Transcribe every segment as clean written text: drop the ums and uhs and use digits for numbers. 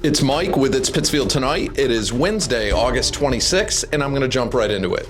It's Mike with It's Pittsfield Tonight. It is Wednesday, August 26th, and I'm going to jump right into it.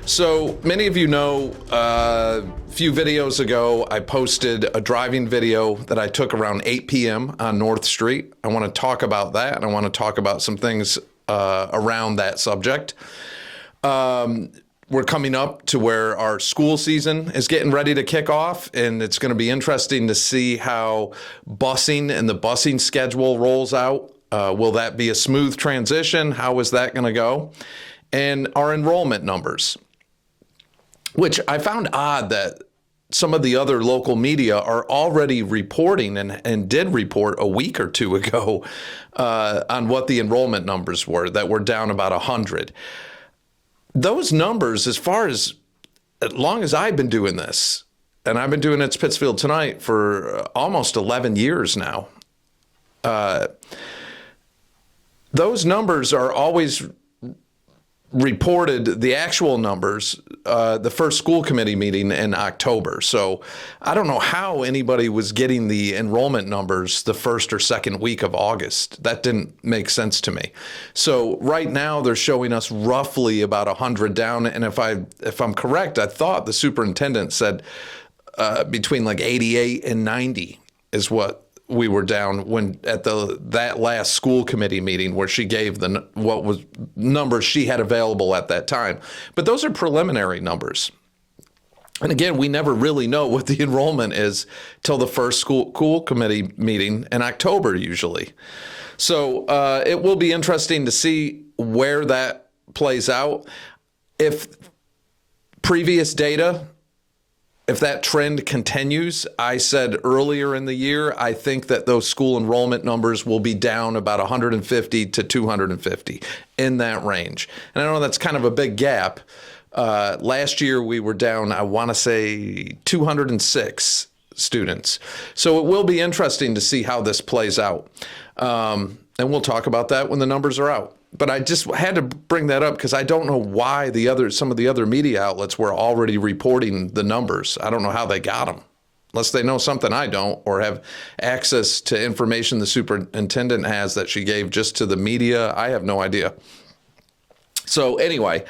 So many of you know, a few videos ago, I posted a driving video that I took around 8 p.m. on North Street. I want to talk about that, and I want to talk about some things around that subject. We're coming up to where our school season is getting ready to kick off, and it's going to be interesting to see how busing and the busing schedule rolls out. Will that be a smooth transition? How is that going to go? And our enrollment numbers, which I found odd that some of the other local media are already reporting and did report a week or two ago on what the enrollment numbers were, that we're down about 100. Those numbers, as long as I've been doing this, and I've been doing It's Pittsfield Tonight for almost 11 years now, those numbers are always reported, the actual numbers, the first school committee meeting in October. So I don't know how anybody was getting the enrollment numbers the first or second week of August. That didn't make sense to me. So right now they're showing us roughly about 100 down. And if I'm correct, I thought the superintendent said between like 88 and 90 is what we were down when at that last school committee meeting where she gave what was numbers she had available at that time. But those are preliminary numbers. And again, we never really know what the enrollment is till the first school committee meeting in October usually. So it will be interesting to see where that plays out. If previous data, if that trend continues, I said earlier in the year, I think that those school enrollment numbers will be down about 150 to 250 in that range. And I know that's kind of a big gap. Last year we were down, I want to say 206 students. So it will be interesting to see how this plays out. And we'll talk about that when the numbers are out. But I just had to bring that up because I don't know why some of the other media outlets were already reporting the numbers. I don't know how they got them, unless they know something I don't or have access to information the superintendent has that she gave just to the media. I have no idea. So anyway,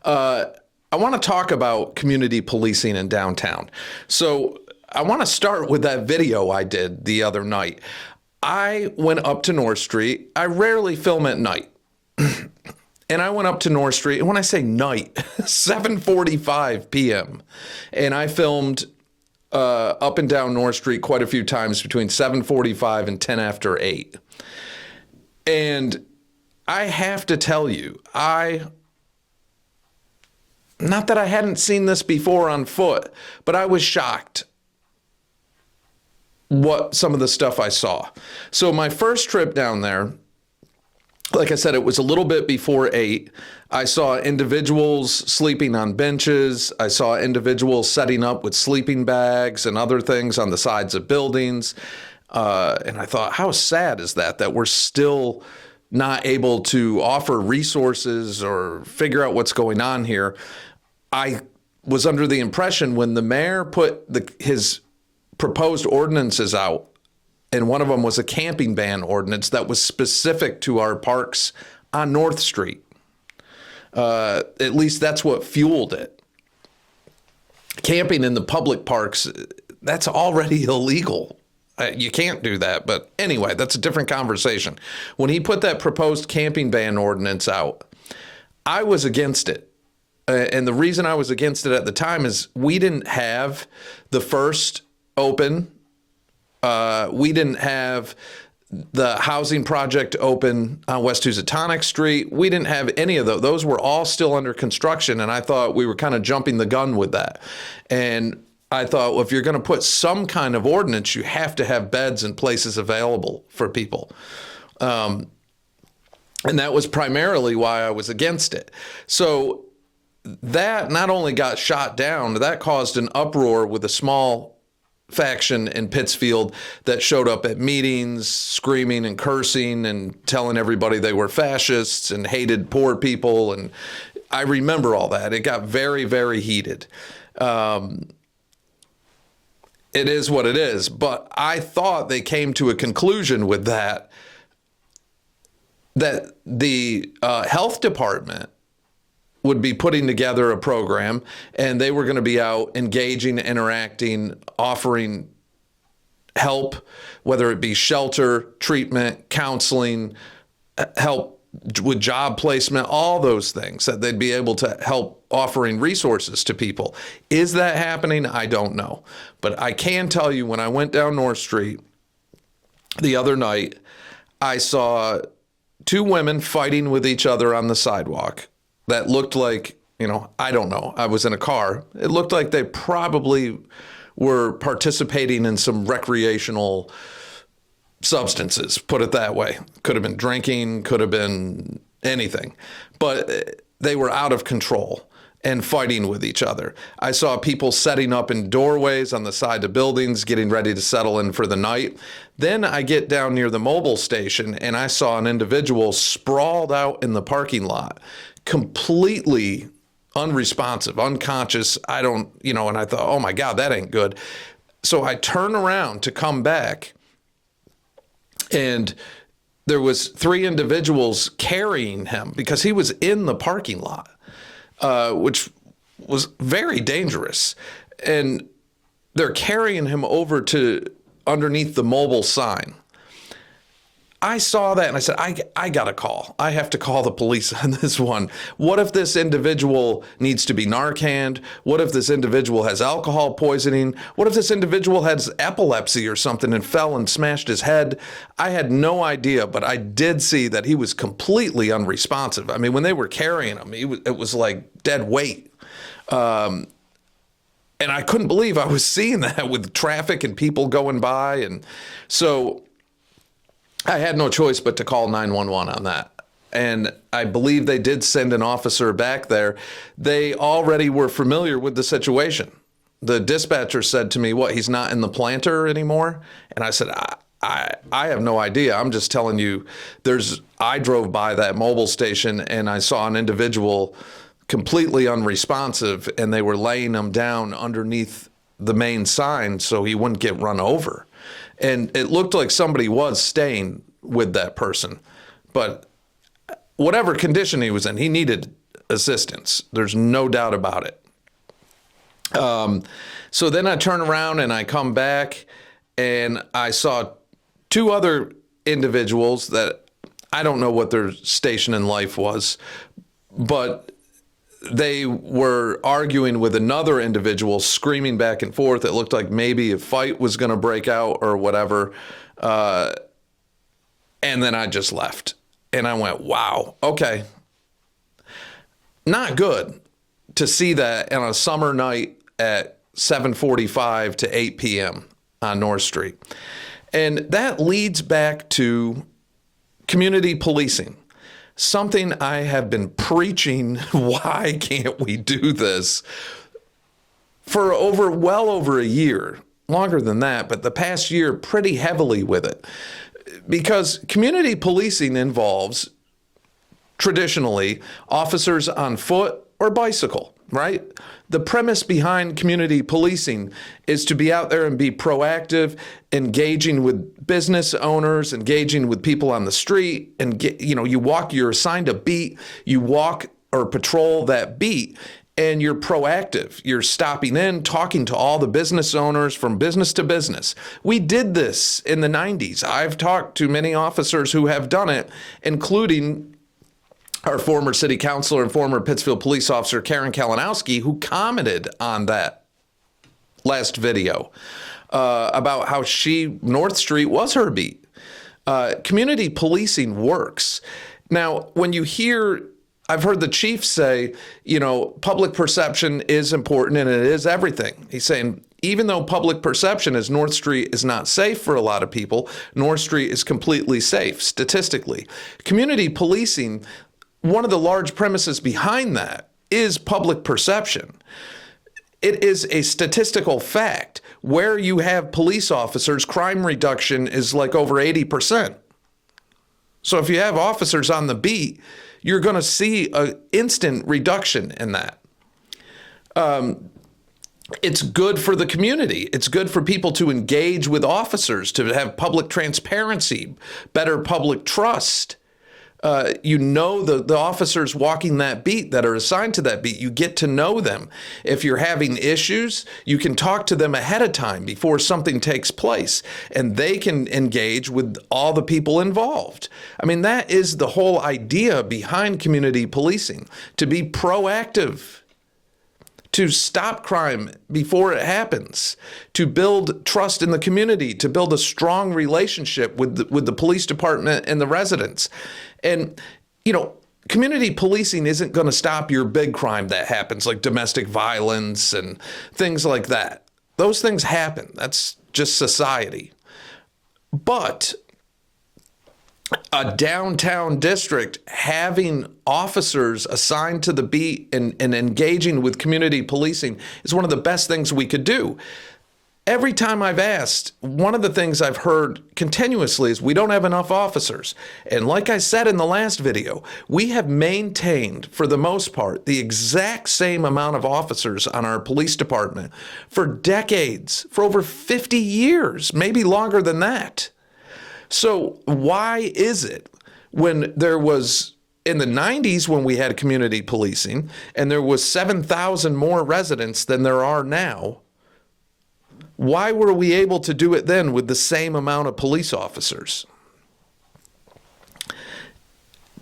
I want to talk about community policing in downtown. So I want to start with that video I did the other night. I went up to North Street. I rarely film at night. And I went up to North Street, and when I say night, 7:45 p.m., and I filmed up and down North Street quite a few times between 7:45 and 10 after 8. And I have to tell you, not that I hadn't seen this before on foot, but I was shocked what some of the stuff I saw. So my first trip down there, like I said, it was a little bit before 8. I saw individuals sleeping on benches. I saw individuals setting up with sleeping bags and other things on the sides of buildings. And I thought, how sad is that we're still not able to offer resources or figure out what's going on here. I was under the impression when the mayor put his proposed ordinances out, and one of them was a camping ban ordinance that was specific to our parks on North Street. At least that's what fueled it. Camping in the public parks, that's already illegal. You can't do that. But anyway, that's a different conversation. When he put that proposed camping ban ordinance out, I was against it. And the reason I was against it at the time is we didn't have the first open. We didn't have the housing project open on West Housatonic Street. We didn't have any of those. Those were all still under construction, and I thought we were kind of jumping the gun with that. And I thought, well, if you're going to put some kind of ordinance, you have to have beds and places available for people. And that was primarily why I was against it. So that not only got shot down, that caused an uproar with a small faction in Pittsfield that showed up at meetings screaming and cursing and telling everybody they were fascists and hated poor people. And I remember all that. It got very, very heated. It is what it is. But I thought they came to a conclusion with that that the health department would be putting together a program, and they were going to be out engaging, interacting, offering help, whether it be shelter, treatment, counseling, help with job placement, all those things, that they'd be able to help offering resources to people. Is that happening? I don't know. But I can tell you, when I went down North Street the other night, I saw two women fighting with each other on the sidewalk that looked like, I don't know. I was in a car. It looked like they probably were participating in some recreational substances, put it that way. Could have been drinking, could have been anything. But they were out of control and fighting with each other. I saw people setting up in doorways on the side of buildings, getting ready to settle in for the night. Then I get down near the mobile station, and I saw an individual sprawled out in the parking lot, completely unresponsive, unconscious. And I thought, oh my God, that ain't good. So I turn around to come back, and there was three individuals carrying him because he was in the parking lot, which was very dangerous. And they're carrying him over to underneath the mobile sign. I saw that and I said, I got to call. I have to call the police on this one. What if this individual needs to be Narcaned? What if this individual has alcohol poisoning? What if this individual has epilepsy or something and fell and smashed his head? I had no idea, but I did see that he was completely unresponsive. I mean, when they were carrying him, it was like dead weight. And I couldn't believe I was seeing that with traffic and people going by. And so I had no choice but to call 911 on that. And I believe they did send an officer back there. They already were familiar with the situation. The dispatcher said to me, he's not in the planter anymore? And I said, I have no idea. I'm just telling you, I drove by that mobile station and I saw an individual completely unresponsive, and they were laying him down underneath the main sign so he wouldn't get run over. And it looked like somebody was staying with that person. But whatever condition he was in, he needed assistance. There's no doubt about it. So then I turn around and I come back, and I saw two other individuals that I don't know what their station in life was, but they were arguing with another individual, screaming back and forth. It looked like maybe a fight was going to break out or whatever. And then I just left. And I went, wow, okay. Not good to see that on a summer night at 7:45 to 8 p.m. on North Street. And that leads back to community policing. Something I have been preaching, why can't we do this, for well over a year, longer than that, but the past year pretty heavily with it. Because community policing involves, traditionally, officers on foot or bicycle, right? The premise behind community policing is to be out there and be proactive, engaging with business owners, engaging with people on the street, and you're assigned a beat, you walk or patrol that beat, and you're proactive. You're stopping in, talking to all the business owners from business to business. We did this in the 90s. I've talked to many officers who have done it, including our former city councilor and former Pittsfield police officer, Karen Kalinowski, who commented on that last video about how North Street was her beat. Community policing works. Now, when you hear, I've heard the chief say, public perception is important and it is everything. He's saying, even though public perception is North Street is not safe for a lot of people, North Street is completely safe statistically. Community policing, one of the large premises behind that is public perception. It is a statistical fact. Where you have police officers, crime reduction is like over 80%. So if you have officers on the beat, you're going to see an instant reduction in that. It's good for the community. It's good for people to engage with officers, to have public transparency, better public trust. You know the officers walking that beat that are assigned to that beat. You get to know them. If you're having issues, you can talk to them ahead of time before something takes place, and they can engage with all the people involved. I mean, that is the whole idea behind community policing, to be proactive, to stop crime before it happens, to build trust in the community, to build a strong relationship with the police department and the residents. And, community policing isn't going to stop your big crime that happens, like domestic violence and things like that. Those things happen. That's just society. But a downtown district having officers assigned to the beat and engaging with community policing is one of the best things we could do. Every time I've asked, one of the things I've heard continuously is we don't have enough officers. And like I said in the last video, we have maintained, for the most part, the exact same amount of officers on our police department for decades, for over 50 years, maybe longer than that. So why is it when there was, in the 90s when we had community policing, and there was 7,000 more residents than there are now, why were we able to do it then with the same amount of police officers?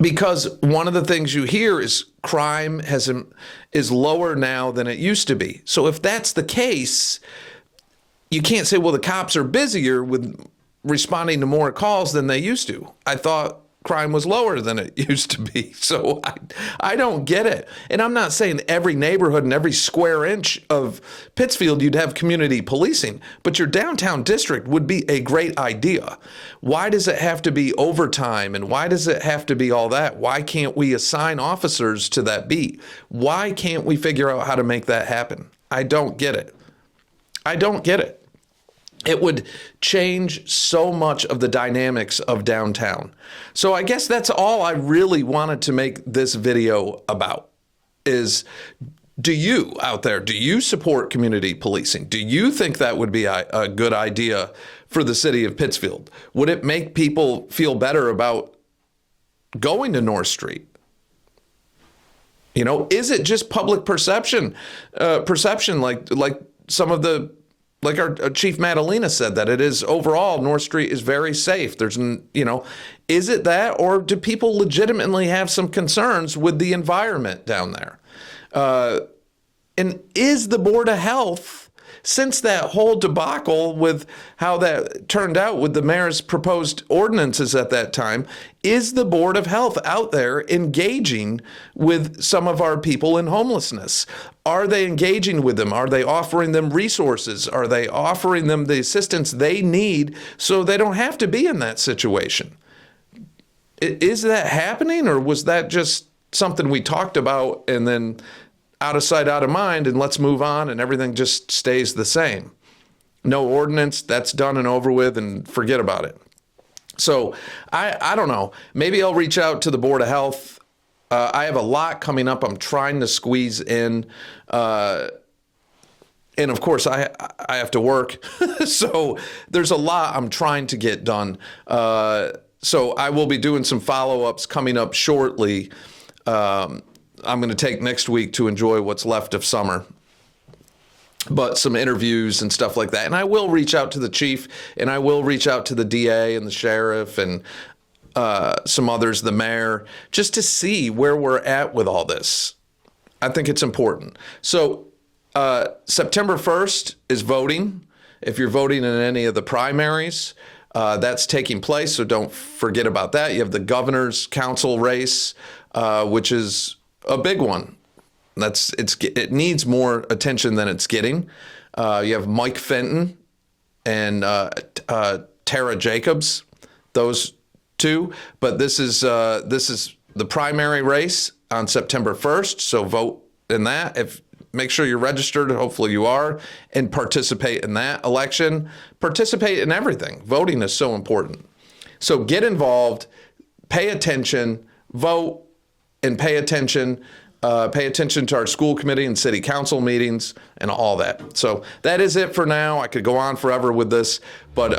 Because one of the things you hear is crime is lower now than it used to be. So if that's the case, you can't say, well, the cops are busier with responding to more calls than they used to. I thought crime was lower than it used to be. So I don't get it. And I'm not saying every neighborhood and every square inch of Pittsfield you'd have community policing, but your downtown district would be a great idea. Why does it have to be overtime, and why does it have to be all that? Why can't we assign officers to that beat? Why can't we figure out how to make that happen? I don't get it. I don't get it. It would change so much of the dynamics of downtown. So I guess that's all I really wanted to make this video about is, do you out there, do you support community policing? Do you think that would be a good idea for the city of Pittsfield? Would it make people feel better about going to North Street? Is it just public perception like some of the, like our Chief Madalena said, that it is overall, North Street is very safe. Is it that, or do people legitimately have some concerns with the environment down there? And is the Board of Health, since that whole debacle with how that turned out with the mayor's proposed ordinances at that time, is the Board of Health out there engaging with some of our people in homelessness? Are they engaging with them? Are they offering them resources? Are they offering them the assistance they need so they don't have to be in that situation? Is that happening, or was that just something we talked about and then out of sight, out of mind, and let's move on and everything just stays the same? No ordinance, that's done and over with, and forget about it. So I don't know. Maybe I'll reach out to the Board of Health. I have a lot coming up I'm trying to squeeze in. And of course, I have to work. So there's a lot I'm trying to get done. So I will be doing some follow-ups coming up shortly. I'm going to take next week to enjoy what's left of summer, but some interviews and stuff like that. And I will reach out to the chief, and I will reach out to the DA and the sheriff and some others, the mayor, just to see where we're at with all this. I think it's important. So September 1st is voting. If you're voting in any of the primaries, that's taking place, so don't forget about that. You have the governor's council race, which is a big one. It needs more attention than it's getting. You have Mike Fenton and Tara Jacobs, those two. But this is the primary race on September 1st. So vote in that. Make sure you're registered. Hopefully you are, and participate in that election. Participate in everything. Voting is so important. So get involved, pay attention, vote, and pay attention. Pay attention to our school committee and city council meetings and all that. So that is it for now. I could go on forever with this, but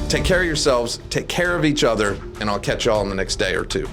Take care of yourselves, take care of each other, and I'll catch y'all in the next day or two.